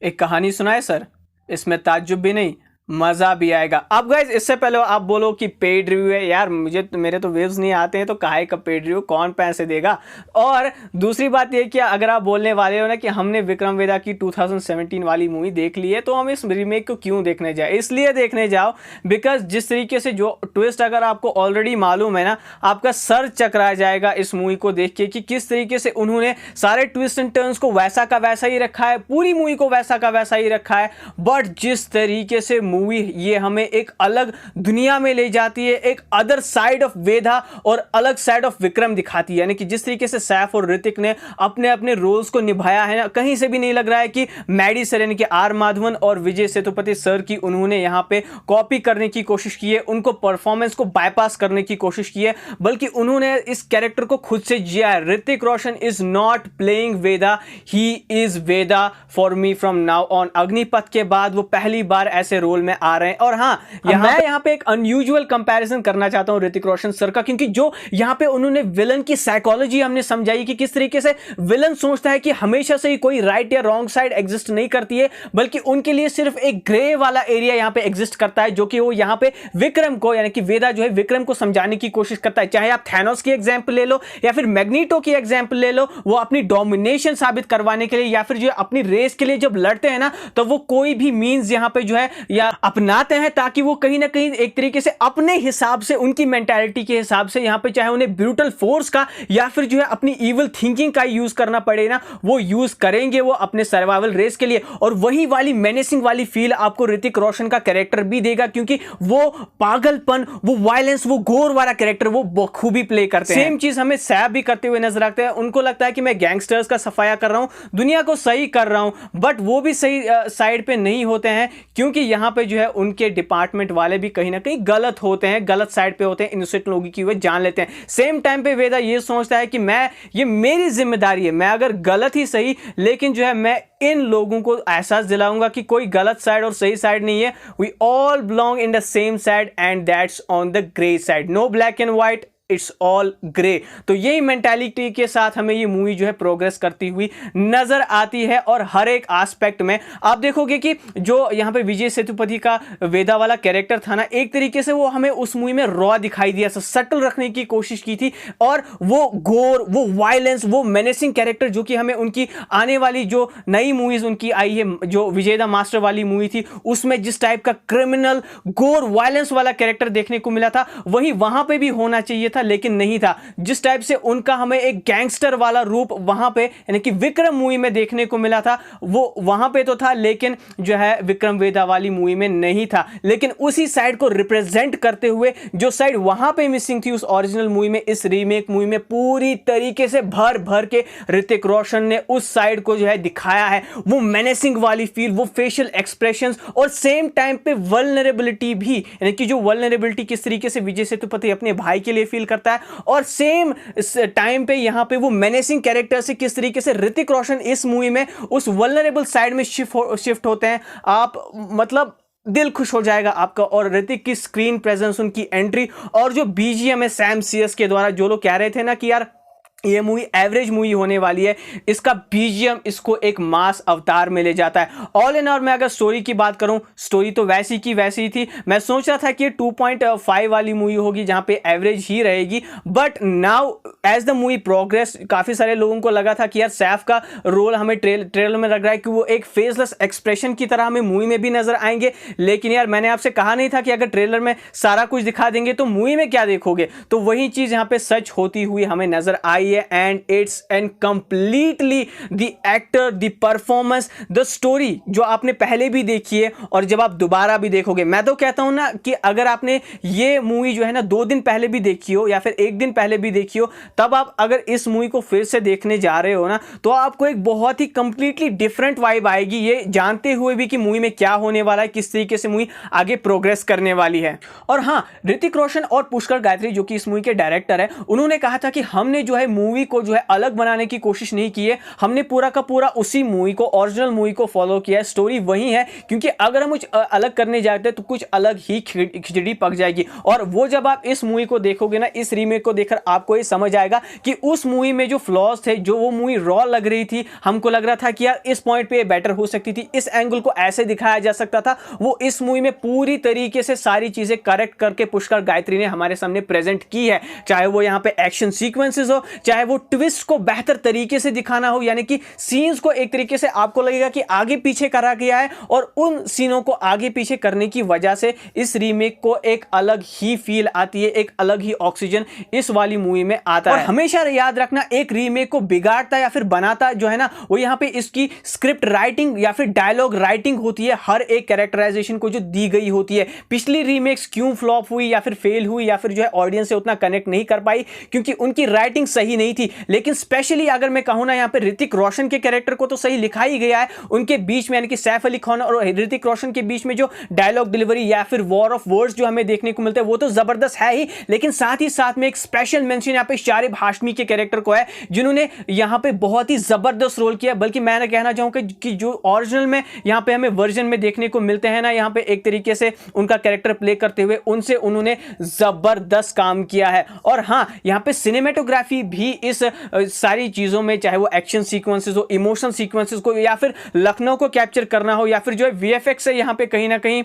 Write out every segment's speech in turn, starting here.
एक कहानी सुनाए सर, इसमें ताज्जुब भी नहीं मजा भी आएगा। अब गाइज इससे पहले आप बोलो कि पेड रिव्यू है, यार मुझे तो मेरे तो व्यूज नहीं आते हैं तो काहे का पेड रिव्यू, कौन पैसे देगा। और दूसरी बात ये कि अगर आप बोलने वाले हो ना कि हमने विक्रम वेदा की 2017 वाली मूवी देख ली है तो हम इस रीमेक को क्यों देखने जाए, इसलिए देखने जाओ बिकॉज जिस तरीके से जो ट्विस्ट अगर आपको ऑलरेडी मालूम है ना, आपका सर चकरा जाएगा इस मूवी को देख के कि किस तरीके से उन्होंने सारे ट्विस्ट एंड टर्न्स को वैसा का वैसा ही रखा है, पूरी मूवी को वैसा का वैसा ही रखा है। बट जिस तरीके से मूवी ये हमें एक अलग दुनिया में ले जाती है, एक अदर साइड ऑफ वेदा और अलग साइड ऑफ विक्रम दिखाती है, यानी कि जिस तरीके से सैफ और ऋतिक ने अपने अपने रोल्स को निभाया है ना, कहीं से भी नहीं लग रहा है कि मैडी सर यानी कि आर माधवन और विजय सेतुपति सर की उन्होंने यहां पे कॉपी करने की कोशिश की है, उनको परफॉर्मेंस को बाईपास करने की कोशिश की है, बल्कि उन्होंने इस कैरेक्टर को खुद से जिया है। Hrithik Roshan is not playing Vedha, he is Vedha for me from now on. Agneepath के बाद वो पहली बार ऐसे रोल में आ रहे हैं। और हाँ, मैं यहाँ पे एक अनयूजुअल कंपैरिजन करना चाहता हूं ऋतिक रोशन सर का, क्योंकि जो यहाँ पे उन्होंने विलन की साइकोलॉजी हमने समझाई कि किस तरीके से विलन सोचता है कि हमेशा से ही कोई राइट या रॉन्ग साइड एग्जिस्ट नहीं करती है, बल्कि उनके लिए सिर्फ एक ग्रे वाला एरिया यहाँ पे एग्जिस्ट करता है, जो कि वो यहाँ पे विक्रम को यानी कि वेदा जो है विक्रम को समझाने की कोशिश करता है। चाहे आप थैनोस की एग्जाम्पल ले लो या फिर मैग्नीटो की एग्जाम्पल ले लो, वो अपनी डोमिनेशन साबित करवाने के लिए या फिर जो अपनी रेस के लिए जब लड़ते हैं ना, तो वो कोई भी मींस यहाँ पे जो है या अपनाते हैं ताकि वो कहीं ना कहीं एक तरीके से अपने हिसाब से, उनकी मेंटालिटी के हिसाब से यहाँ पे चाहे उन्हें ब्रूटल फोर्स का या फिर जो है अपनी इविल थिंकिंग का यूज करना पड़े ना, वो यूज करेंगे वो अपने सर्वाइवल रेस के लिए। और वही वाली मेनेसिंग वाली फील आपको ऋतिक रोशन का कैरेक्टर भी देगा, क्योंकि वो पागलपन, वो वायलेंस, वो गोर वाला कैरेक्टर वो बखूबी प्ले करते हैं। सेम चीज हमें सैफ भी करते हुए नजर आते हैं। उनको लगता है कि मैं गैंगस्टर्स का सफाया कर रहा हूं, दुनिया को सही कर रहा हूं, बट वो भी सही साइड पे नहीं होते हैं, क्योंकि यहां पे जो है उनके डिपार्टमेंट वाले भी कहीं ना कहीं गलत होते हैं, गलत साइड पे होते हैं, इनोसेंट लोगों की वे जान लेते हैं। सेम टाइम पे वेदा ये सोचता है कि ये मेरी जिम्मेदारी है, मैं अगर गलत ही सही, लेकिन जो है मैं इन लोगों को एहसास दिलाऊंगा कि कोई गलत साइड और सही साइड नहीं है, we all belong in the same side and that's on the grey side, no black and white, it's all grey. तो यही मेंटालिटी के साथ हमें ये मूवी जो है प्रोग्रेस करती हुई नजर आती है। और हर एक एस्पेक्ट में आप देखोगे कि जो यहां पे विजय सेतुपति का वेदा वाला कैरेक्टर था ना, एक तरीके से वो हमें उस मूवी में रॉ दिखाई दिया, सटल रखने की कोशिश की थी, और वो गोर, वो वायलेंस, वो मेनेसिंग कैरेक्टर जो कि हमें उनकी आने वाली जो नई मूवीज उनकी आई है, जो विजय द मास्टर वाली मूवी थी, उसमें जिस टाइप का क्रिमिनल गोर वायलेंस वाला कैरेक्टर देखने को मिला था, वही वहां पे भी होना चाहिए था, लेकिन नहीं था। जिस टाइप से उनका हमें एक गैंगस्टर वाला रूप वहां पे यानी कि विक्रम मूवी में देखने को मिला था, वो वहां पे तो था, लेकिन जो है विक्रम वेदा वाली मूवी में नहीं था। लेकिन उसी साइड को रिप्रेजेंट करते हुए जो साइड वहां पे मिसिंग थी उस ओरिजिनल मूवी में, इस रीमेक मूवी में पूरी तरीके से भर भर के ऋतिक रोशन ने उस साइड को जो है दिखाया है। वो मेनेसिंग वाली फील, वो फेशियल एक्सप्रेशंस, और सेम टाइम पे वल्नरेबिलिटी भी, यानी कि जो वल्नरेबिलिटी किस तरीके से विजय सेतुपति अपने भाई के लिए फील करता है, और सेम टाइम पे यहां पे वो मेनेसिंग कैरेक्टर से किस तरीके से ऋतिक रोशन इस मूवी में उस वल्नरेबल साइड में शिफ्ट होते हैं। आप मतलब दिल खुश हो जाएगा आपका। और ऋतिक की स्क्रीन प्रेजेंस, उनकी एंट्री, और जो बीजीएम है सैम सीएस के द्वारा, जो लोग कह रहे थे ना कि यार ये मूवी एवरेज मूवी होने वाली है, इसका बीजीएम इसको एक मास अवतार में ले जाता है। ऑल इन ऑल मैं अगर स्टोरी की बात करूं, स्टोरी तो वैसी की वैसी थी। मैं सोच रहा था कि ये 2.5 वाली मूवी होगी जहां पे एवरेज ही रहेगी, but now as the movie progress, काफी सारे लोगों को लगा था कि यार सैफ का रोल हमें ट्रेलर में लग रहा है कि वो एक फेसलेस एक्सप्रेशन की तरह हमें मूवी में भी नजर आएंगे। लेकिन यार मैंने आपसे कहा नहीं था कि अगर ट्रेलर में सारा कुछ दिखा देंगे तो मूवी में क्या देखोगे, तो वही चीज यहां पे सच होती हुई हमें नजर आई। And it's and completely the actor, the performance, the story जो आपने पहले भी देखी है और जब आप दोबारा भी देखोगे, मैं तो कहता हूं ना कि अगर आपने ये मूवी जो है ना 2 दिन पहले भी देखी हो या फिर 1 दिन पहले भी देखी हो, तब आप अगर इस मूवी को फिर से देखने जा रहे हो ना, तो आपको एक बहुत ही कंप्लीटली डिफरेंट वाइब आएगी, ये जानते हुए भी कि मूवी में क्या होने वाला है, किस तरीके से मूवी आगे प्रोग्रेस करने वाली है। और हाँ, ऋतिक रोशन और पुष्कर गायत्री जो कि इस मूवी के डायरेक्टर है, उन्होंने कहा था कि हमने जो है मूवी को जो है अलग बनाने की कोशिश नहीं की है, हमने पूरा का पूरा उसी मूवी को, ओरिजिनल मूवी को फॉलो किया है, स्टोरी वही है। क्योंकि अगर हम कुछ अलग करने जाते हैं तो कुछ अलग ही खिचड़ी पक जाएगी। और वो जब आप इस मूवी को देखोगे ना, इस रीमेक को देखकर आपको ये समझ आएगा कि उस मूवी में जो फ्लॉज थे, जो वो मूवी रॉ लग रही थी, हमको लग रहा था कि यार इस पॉइंट पे बेटर हो सकती थी, इस एंगल को ऐसे दिखाया जा सकता था, वो इस मूवी में पूरी तरीके से सारी चीजें करेक्ट करके पुष्कर गायत्री ने हमारे सामने प्रेजेंट की है। चाहे वो यहां पे एक्शन सीक्वेंसेस हो, चाहे वो ट्विस्ट को बेहतर तरीके से दिखाना हो, यानी कि सीन्स को एक तरीके से आपको लगेगा कि आगे पीछे करा गया है, और उन सीनों को आगे पीछे करने की वजह से इस रीमेक को एक अलग ही फील आती है, एक अलग ही ऑक्सीजन इस वाली मूवी में आता है। और हमेशा याद रखना, एक रीमेक को बिगाड़ता या फिर बनाता जो है ना, वो यहां पे इसकी स्क्रिप्ट राइटिंग या फिर डायलॉग राइटिंग होती है, हर एक कैरेक्टराइजेशन को जो दी गई होती है। पिछली रीमेक्स क्यों फ्लॉप हुई या फिर फेल हुई या फिर जो है ऑडियंस से उतना कनेक्ट नहीं कर पाई, क्योंकि उनकी राइटिंग सही नहीं थी। लेकिन स्पेशली अगर मैं कहूं ना, यहां पे ऋतिक रोशन के कैरेक्टर को तो सही लिखा ही गया है, उनके बीच में यानी कि सैफ अली खान और ऋतिक रोशन के बीच में जो डायलॉग डिलीवरी या फिर वॉर ऑफ वर्ड्स जो हमें देखने को मिलते हैं वो तो जबरदस्त है ही, लेकिन साथ ही साथ में एक स्पेशल मेंशन यहां पे शारिब हाशमी के कैरेक्टर को है, जिन्होंने यहां पे बहुत ही जबरदस्त रोल किया। बल्कि मैं कहना चाहूंगा कि जो ओरिजिनल में यहां पे हमें वर्जन में देखने को मिलते हैं ना, यहां पे एक तरीके से उनका कैरेक्टर प्ले करते हुए उनसे उन्होंने जबरदस्त काम किया है। और हां, यहां पे सिनेमेटोग्राफी भी इस सारी चीजों में, चाहे वो एक्शन सीक्वेंसेस हो, इमोशनल सीक्वेंसेस को, या फिर लखनऊ को कैप्चर करना हो, या फिर जो है वीएफएक्स से यहां पे कहीं ना कहीं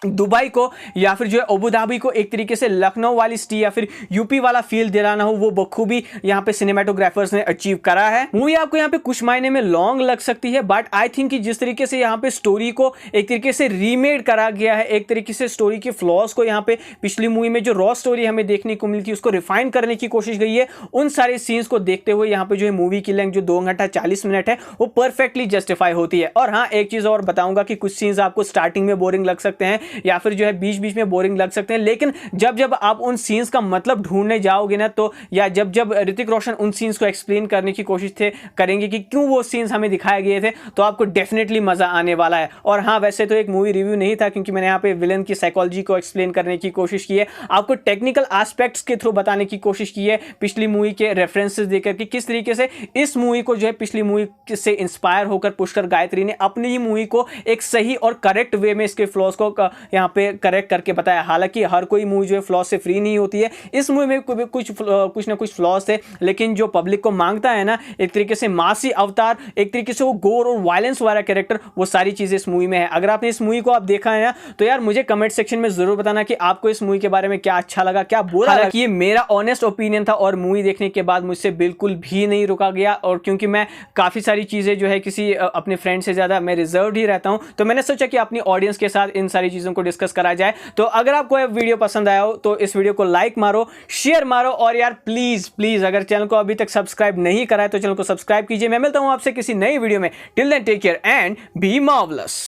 दुबई को या फिर जो है अबू धाबी को एक तरीके से लखनऊ वाली सिटी या फिर यूपी वाला फील दिलाना हो, वो बखूबी यहां पे सिनेमेटोग्राफर्स ने अचीव करा है। मूवी आपको यहां पे कुछ महीने में लॉन्ग लग सकती है, बट आई थिंक कि जिस तरीके से यहां पे स्टोरी को एक तरीके से रीमेड करा गया है, एक तरीके से स्टोरी के फ्लॉज को यहां पे पिछली मूवी में जो रॉ स्टोरी हमें देखने को मिली थी उसको रिफाइन करने की कोशिश गई है, उन सारे सीन्स को देखते हुए यहां पे जो है मूवी की लेंथ जो 2 घंटा 40 मिनट है वो परफेक्टली जस्टिफाई होती है। और हाँ, एक चीज और बताऊंगा कि कुछ सीन्स आपको स्टार्टिंग में बोरिंग लग सकते हैं या फिर जो है बीच बीच में बोरिंग लग सकते हैं, लेकिन जब जब आप उन सीन्स का मतलब ढूंढने जाओगे ना, तो या जब जब ऋतिक रोशन उन सीन्स को एक्सप्लेन करने की कोशिश करेंगे कि क्यों वो सीन्स हमें दिखाए गए थे, तो आपको डेफिनेटली मजा आने वाला है। और हाँ, वैसे तो एक मूवी रिव्यू नहीं था, क्योंकि मैंने यहाँ पे विलन की साइकोलॉजी को एक्सप्लेन करने की कोशिश की है, आपको टेक्निकल एस्पेक्ट्स के थ्रू बताने की कोशिश की है, पिछली मूवी के रेफरेंसेस देकर कि किस तरीके से इस मूवी को जो है पिछली मूवी से इंस्पायर होकर पुष्कर गायत्री ने अपनी ही मूवी को एक सही और करेक्ट वे में इसके फ्लॉज को यहाँ पे करेक्ट करके बताया। हालांकि हर कोई मूवी जो है फ्लॉज से फ्री नहीं होती है, इस मूवी में कुछ ना कुछ फ्लॉज थे, लेकिन जो पब्लिक को मांगता है ना एक तरीके से मासी अवतार, एक तरीके से वो गोर और वायलेंस वाला कैरेक्टर, वो सारी चीजें इस मूवी में है। अगर आपने इस मूवी को आप देखा है ना, तो यार मुझे कमेंट सेक्शन में जरूर बताना कि आपको इस मूवी के बारे में क्या अच्छा लगा, क्या बुरा लगा। ये मेरा ऑनेस्ट ओपिनियन था और मूवी देखने के बाद मुझसे बिल्कुल भी नहीं रुका गया, और क्योंकि मैं काफी सारी चीजें जो है किसी अपने फ्रेंड से ज्यादा मैं रिजर्व ही रहता हूं, तो मैंने सोचा कि अपनी ऑडियंस के साथ इन सारी चीजों को डिस्कस करा जाए। तो अगर आपको यह वीडियो पसंद आया हो तो इस वीडियो को लाइक मारो, शेयर मारो, और यार प्लीज प्लीज अगर चैनल को अभी तक सब्सक्राइब नहीं करा है तो चैनल को सब्सक्राइब कीजिए। मैं मिलता हूं आपसे किसी नई वीडियो में। Till then take care and be marvellous.